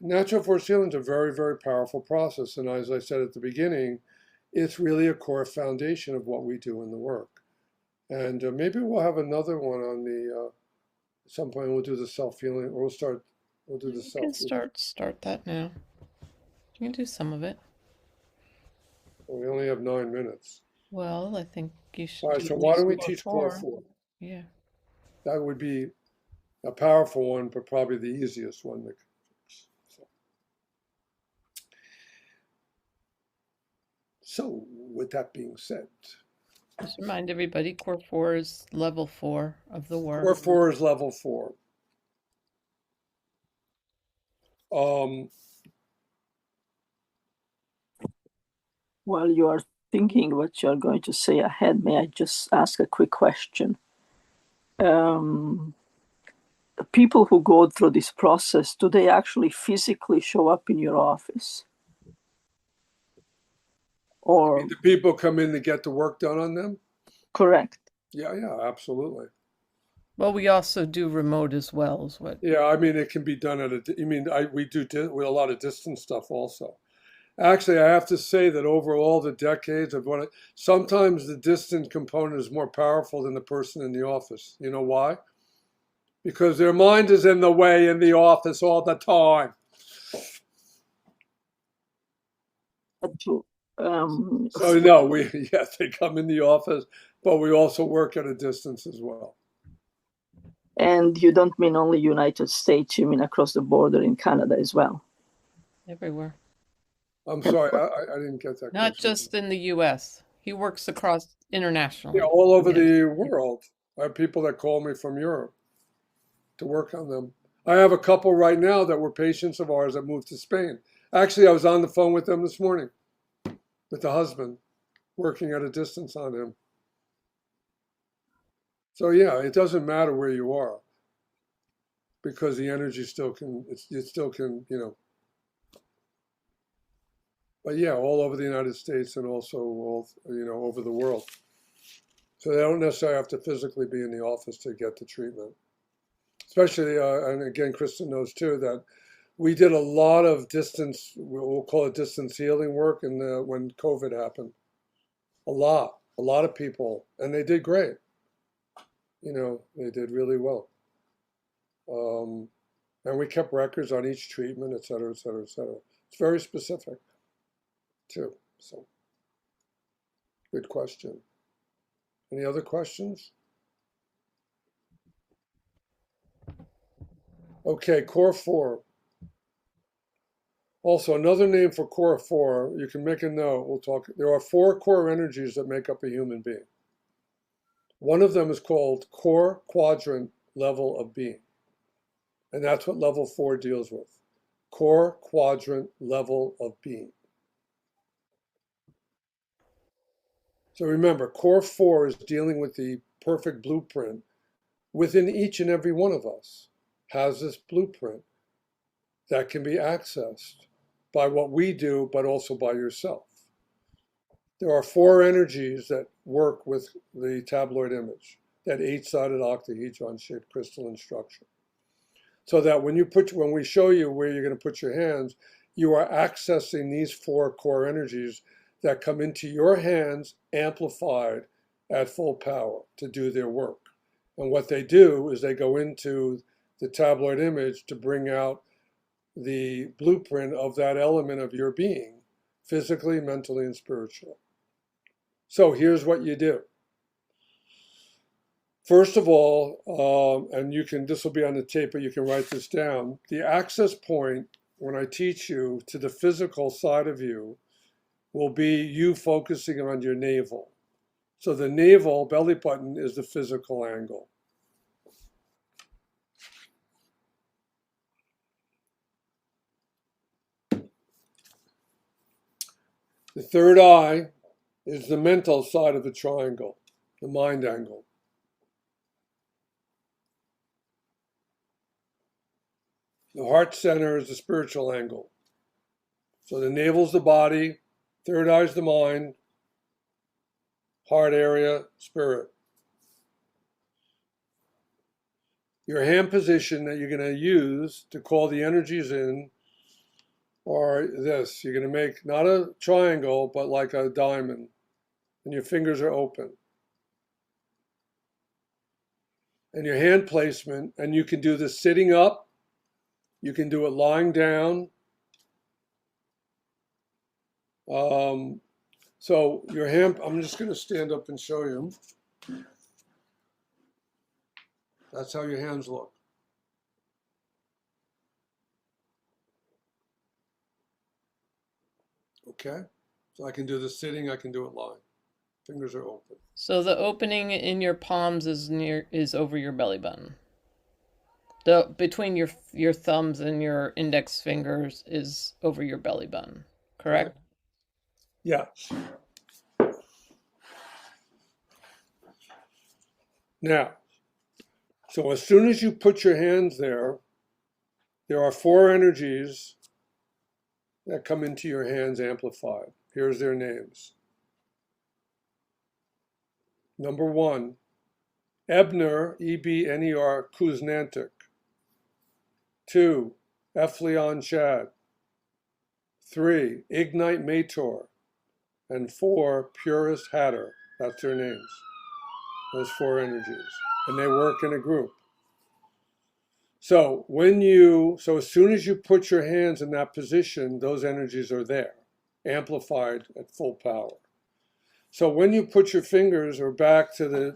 natural force healing is a very, very powerful process. And as I said at the beginning, it's really a core foundation of what we do in the work. And maybe we'll have another one on the, at some point we'll do the self-healing, or we'll do the self. You can start that now. You can do some of it. Well, we only have 9 minutes. Well, I think you should. All right, do so at why don't we least teach core core 4? Yeah. That would be a powerful one, but probably the easiest one to fix. So with that being said, Just remind everybody, core 4 is level 4 of the work. core 4 is level 4. While you are thinking what you're going to say ahead, may I just ask a quick question? People who go through this process, do they actually physically show up in your office? Or The people come in to get the work done on them? correct? Yeah, absolutely. Well, we also do remote as well, is what. Yeah, I mean, it can be done we do with a lot of distance stuff also. Actually, I have to say that over all the decades of sometimes the distant component is more powerful than the person in the office. You know why? Because their mind is in the way in the office all the time. So no, yes, they come in the office, but we also work at a distance as well. And you don't mean only United States, you mean across the border in Canada as well? Everywhere. I'm sorry, I didn't get that. Not question. just in the U.S. He works across internationally. Yeah, all over the world. I have people that call me from Europe to work on them. I have a couple right now that were patients of ours that moved to Spain. Actually, I was on the phone with them this morning, with the husband, working at a distance on him. So yeah, it doesn't matter where you are, because the energy still can, it still can, but yeah, all over the United States and also all, over the world. So they don't necessarily have to physically be in the office to get the treatment. Especially, and again, Kristen knows too, that we did a lot of distance, we'll call it distance healing work when COVID happened. A lot of people, and they did great. They did really well. And we kept records on each treatment, et cetera, et cetera, et cetera. It's very specific too, so good question. Any other questions? Okay, core 4. Also, another name for core 4, you can make a note, we'll talk. There are 4 core energies that make up a human being. One of them is called core quadrant level of being. And that's what level 4 deals with. Core quadrant level of being. So remember, core 4 is dealing with the perfect blueprint. Within each and every one of us has this blueprint that can be accessed by what we do, but also by yourself. There are 4 energies that work with the tabloid image, that 8-sided octahedron-shaped crystalline structure. So that when we show you where you're going to put your hands, you are accessing these 4 core energies that come into your hands amplified at full power to do their work. And what they do is they go into the tabloid image to bring out the blueprint of that element of your being, physically, mentally, and spiritually. So here's what you do. First of all, and this will be on the tape, but you can write this down. The access point, when I teach you to the physical side of you, will be you focusing on your navel. So the navel, belly button, is the physical angle. The third eye is the mental side of the triangle, the mind angle. The heart center is the spiritual angle. So the navel's the body, third eye's the mind, heart area, spirit. Your hand position that you're going to use to call the energies in are this. You're going to make not a triangle, but like a diamond, and your fingers are open. And your hand placement, and you can do this sitting up, you can do it lying down. So your hand, I'm just going to stand up and show you. That's how your hands look. Okay? So I can do this sitting, I can do it lying. Fingers are open. So the opening in your palms is over your belly button. Between your thumbs and your index fingers is over your belly button, correct? Yes. Now, so as soon as you put your hands there are 4 energies that come into your hands amplified. Here's their names. Number 1, Ebner, E-B-N-E-R, Kuznantic. 2, Ephlon Chad. 3, Ignite Mator. And 4, Purist Hatter. That's their names. Those 4 energies. And they work in a group. So as soon as you put your hands in that position, those energies are there, amplified at full power. So when you put your fingers or back to the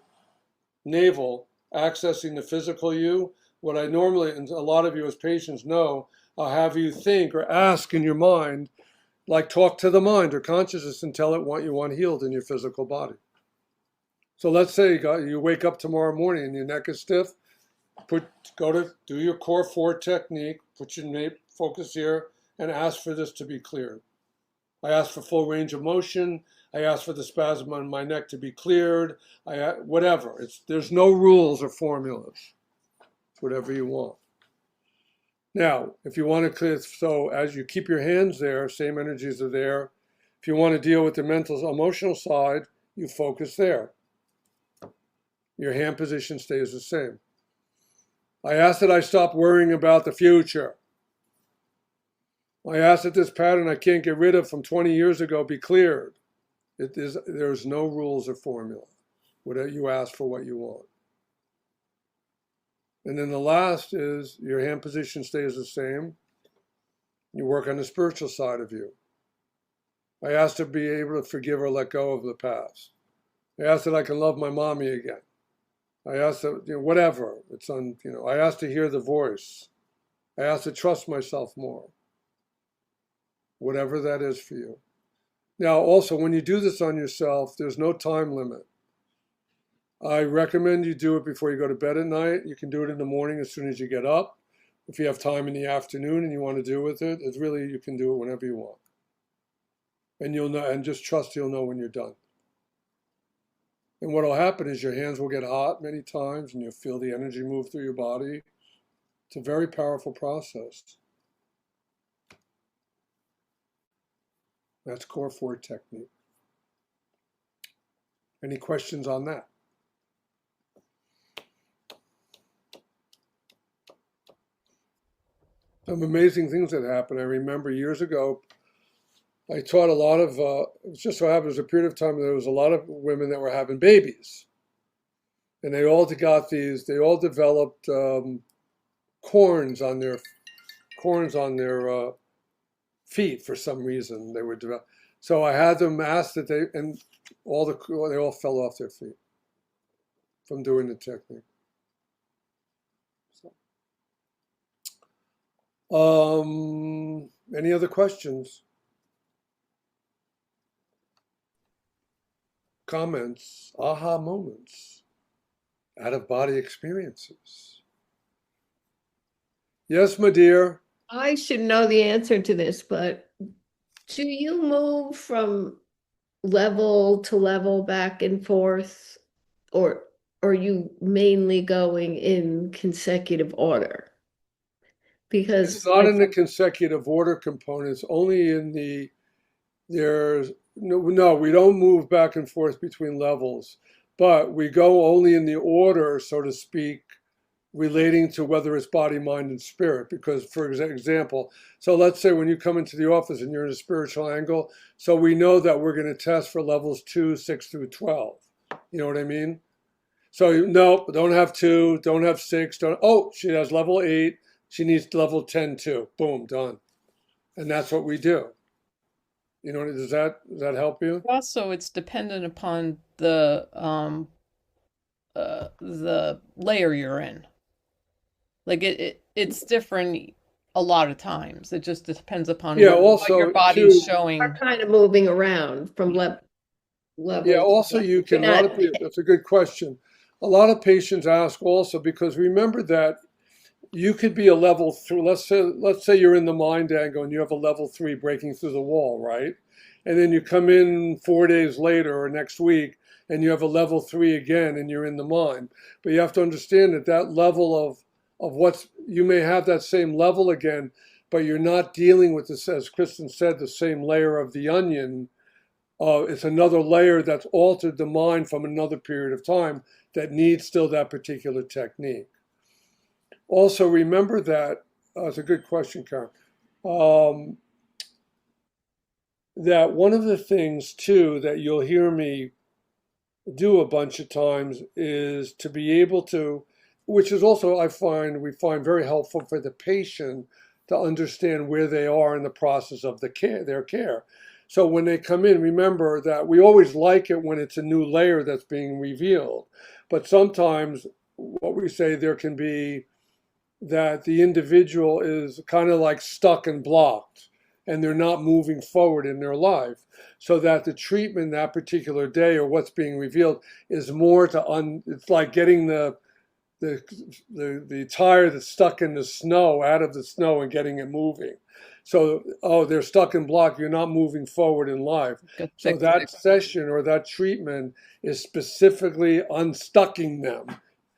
navel, accessing the physical you, what I normally, and a lot of you as patients know, I'll have you think or ask in your mind, like talk to the mind or consciousness and tell it what you want healed in your physical body. So let's say you wake up tomorrow morning and your neck is stiff. Do your core 4 technique, put your focus here, and ask for this to be cleared. I ask for full range of motion. I ask for the spasm on my neck to be cleared. Whatever. There's no rules or formulas. It's whatever you want. Now, if you want to clear, so as you keep your hands there, same energies are there. If you want to deal with the mental, emotional side, you focus there. Your hand position stays the same. I ask that I stop worrying about the future. I ask that this pattern I can't get rid of from 20 years ago be cleared. There's no rules or formula. Whatever you ask for what you want. And then the last is your hand position stays the same. You work on the spiritual side of you. I ask to be able to forgive or let go of the past. I ask that I can love my mommy again. I ask that, whatever. I ask to hear the voice. I ask to trust myself more. Whatever that is for you. Now, also, when you do this on yourself, there's no time limit. I recommend you do it before you go to bed at night. You can do it in the morning as soon as you get up. If you have time in the afternoon and you want to do with it, you can do it whenever you want. And you'll know, and just trust you'll know when you're done. And what will happen is your hands will get hot many times and you'll feel the energy move through your body. It's a very powerful process. That's core 4 technique. Any questions on that? Some amazing things that happened. I remember years ago, I taught a lot of, it just so happened, there was a period of time there was a lot of women that were having babies. And they all developed corns on their feet for some reason. They were developed. So I had them ask that they all fell off their feet from doing the technique. So, any other questions? Comments, aha moments, out-of-body experiences. Yes, my dear. I should know the answer to this, but do you move from level to level back and forth, or are you mainly going in consecutive order? Because It's not in the consecutive order components, only in the, no, we don't move back and forth between levels, but we go only in the order, so to speak, relating to whether it's body, mind, and spirit. Because, for example, so let's say when you come into the office and you're in a spiritual angle, so we know that we're going to test for levels 2, 6 through 12. You know what I mean? So, no, don't have 2, don't have 6, oh, she has level 8, she needs level 10 too. Boom, done. And that's what we do. You know, does that help you? Also, it's dependent upon the layer you're in. Like it's different a lot of times. It just depends upon what your body's showing. Are kind of moving around from level. Yeah, also you can, a lot of people, that's a good question. A lot of patients ask also, because remember that you could be a level 3, let's say you're in the mind angle and you have a level 3 breaking through the wall, right? And then you come in 4 days later or next week and you have a level 3 again and you're in the mind. But you have to understand that level of what's, you may have that same level again, but you're not dealing with this, as Kristen said, the same layer of the onion. It's another layer that's altered the mind from another period of time that needs still that particular technique. Also, remember that, it's a good question, Karen, that one of the things, too, that you'll hear me do a bunch of times is to be able to, which is also, we find very helpful for the patient to understand where they are in the process of their care. So when they come in, remember that we always like it when it's a new layer that's being revealed. But sometimes what we say, there can be that the individual is kind of like stuck and blocked and they're not moving forward in their life. So that the treatment that particular day or what's being revealed is more it's like getting the tire that's stuck in the snow out of the snow and getting it moving. So, they're stuck and blocked, you're not moving forward in life. So that session or that treatment is specifically unstucking them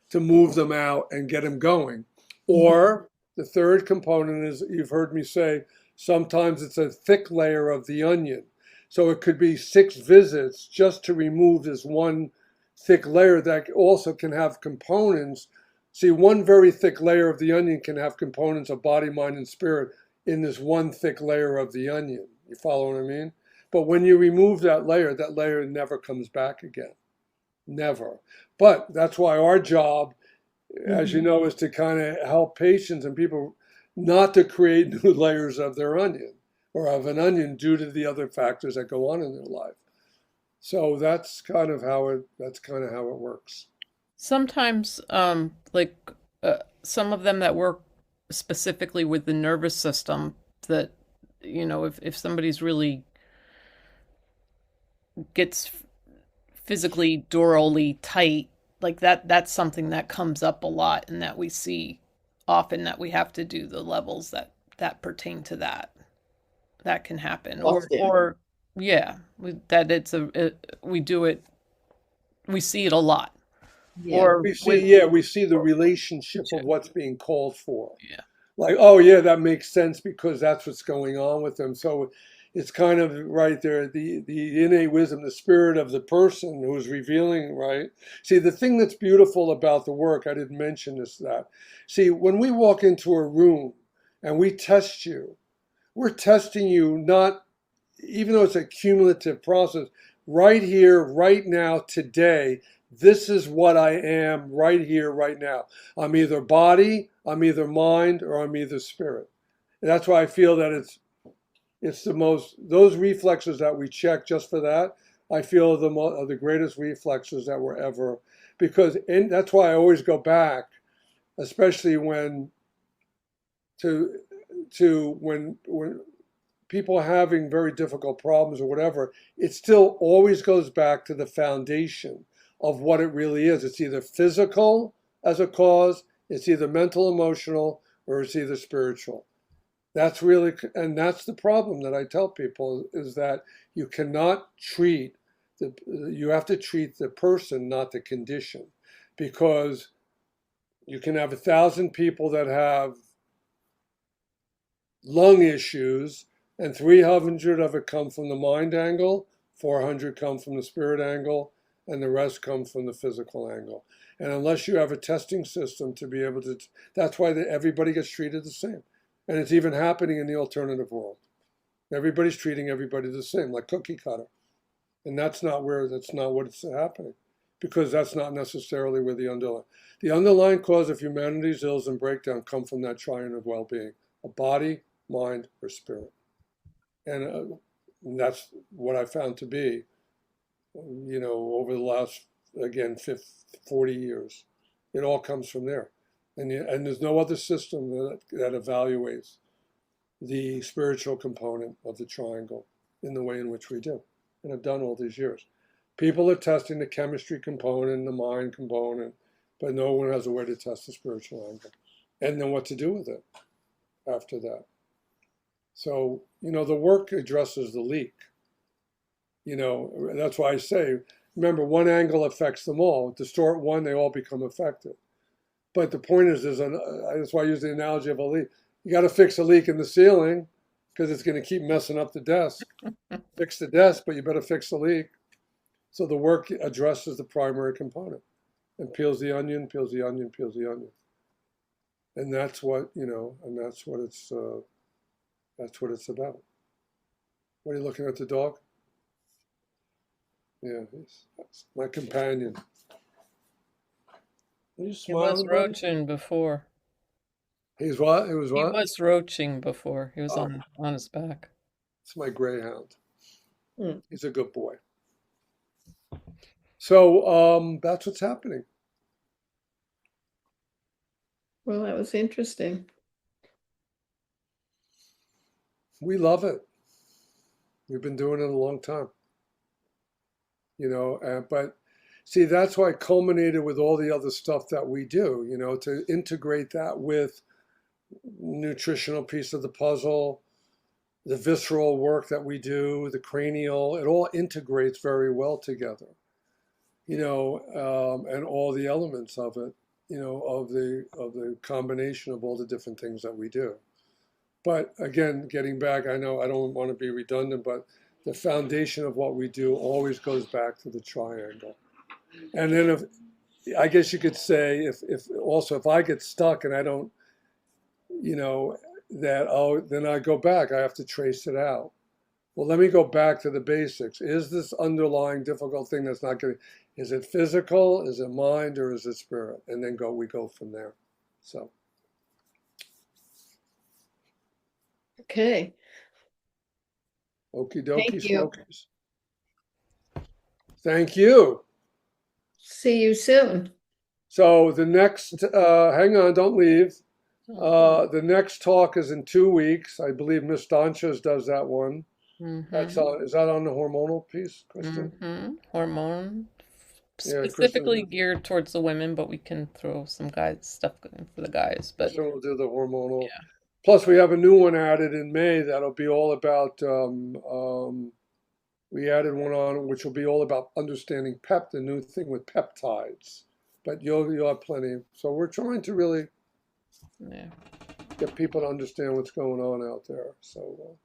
to move them out and get them going. Or the third component is, you've heard me say, sometimes it's a thick layer of the onion. So it could be 6 visits just to remove this one thick layer that also can have components. See, one very thick layer of the onion can have components of body, mind, and spirit in this one thick layer of the onion. You follow what I mean? But when you remove that layer never comes back again. Never. But that's why our job, as you know, is to kind of help patients and people not to create new layers of their onion or of an onion due to the other factors that go on in their life. So that's kind of how it works. Sometimes, some of them that work specifically with the nervous system, that, if somebody's really gets physically durally tight, like that's something that comes up a lot and that we see often, that we have to do the levels that pertain to that can happen. Or yeah, we do it we see it a lot. Yeah. Or We with, see the relationship of what's being called for. yeah. Like, oh yeah, that makes sense because that's what's going on with them. So it's kind of right there, the innate wisdom, the spirit of the person who's revealing, right? See, the thing that's beautiful about the work, I didn't mention this, that, see, when we walk into a room and we test you, we're testing you not, even though it's a cumulative process, right here, right now, today, this is what I am right here, right now. I'm either body, I'm either mind, or I'm either spirit. And that's why I feel that it's the most, those reflexes that we check just for that, I feel are the greatest reflexes that were ever, because, and that's why I always go back, especially when when people having very difficult problems or whatever, it still always goes back to the foundation of what it really is. It's either physical as a cause, it's either mental, emotional, or it's either spiritual. That's really, and that's the problem that I tell people, is that you cannot treat you have to treat the person, not the condition, because you can have 1,000 people that have lung issues, and 300 of it come from the mind angle, 400 come from the spirit angle, and the rest come from the physical angle. And unless you have a testing system to be able to, that's why everybody gets treated the same. And it's even happening in the alternative world. Everybody's treating everybody the same, like cookie cutter. And that's not what's happening, because that's not necessarily where the underlying cause of humanity's ills and breakdown come from that triune of well-being, a body, mind, or spirit. And that's what I found to be, over the last, again, 40 years. It all comes from there. And there's no other system that evaluates the spiritual component of the triangle in the way in which we do, and have done all these years. People are testing the chemistry component, the mind component, but no one has a way to test the spiritual angle. And then what to do with it after that. So, the work addresses the leak. That's why I say, remember, one angle affects them all. Distort one, they all become affected. But the point is, that's why I use the analogy of a leak. You got to fix a leak in the ceiling because it's going to keep messing up the desk. Fix the desk, but you better fix the leak. So the work addresses the primary component and peels the onion, peels the onion, peels the onion. And that's what, and that's what it's about. What are you looking at, the dog? Yeah, that's my companion. Are you He was smiling, buddy? roaching before. He's what? It was He what? was roaching before. He was Oh, on his back. it's my greyhound. Hmm. He's a good boy. So that's what's happening. Well, that was interesting. We love it. We've been doing it a long time. But see, that's why it culminated with all the other stuff that we do, to integrate that with nutritional piece of the puzzle, the visceral work that we do, the cranial, it all integrates very well together, and all the elements of it, of the combination of all the different things that we do. But again, getting back, I know I don't want to be redundant, but the foundation of what we do always goes back to the triangle. And then I guess you could say, if I get stuck and I don't, then I go back, I have to trace it out. Well, let me go back to the basics. Is this underlying difficult thing that's not getting, is it physical, is it mind, or is it spirit? And then we go from there. So. Okay. Okie Thank dokie you. smokies. Thank you. See you soon. So the next, hang on, don't leave. The next talk is in 2 weeks. I believe Miss Donches does that one. That's on. Is that on the hormonal piece, Kristen? Hormone. Yeah, Specifically Kristen. geared towards the women, but we can throw some stuff for the guys. But Kristen will do the hormonal. yeah. Plus, we have a new one added in May that'll be all about We added one on, which will be all about understanding the new thing with peptides. But you'll have plenty. So we're trying to really Yeah. get people to understand what's going on out there. So,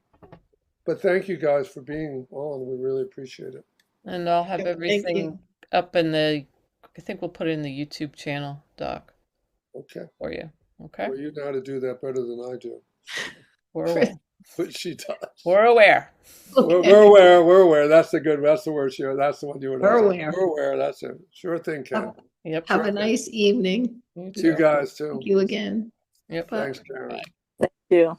but thank you guys for being on. We really appreciate it. And I'll have Thank you. everything up in the, I think we'll put it in the YouTube channel, Doc, Okay. for you. Okay? Well, you know how to do that better than I do. We're aware. But she does. We're aware. Okay. We're aware. We're aware. That's the word, Sharon. That's the one you would We're have. aware. We're aware. That's it. Sure thing, Ken. Yep. Have a nice evening. You You too. guys too. Thank you again. Yep. Bye. Thanks, Karen. Bye. Thank you.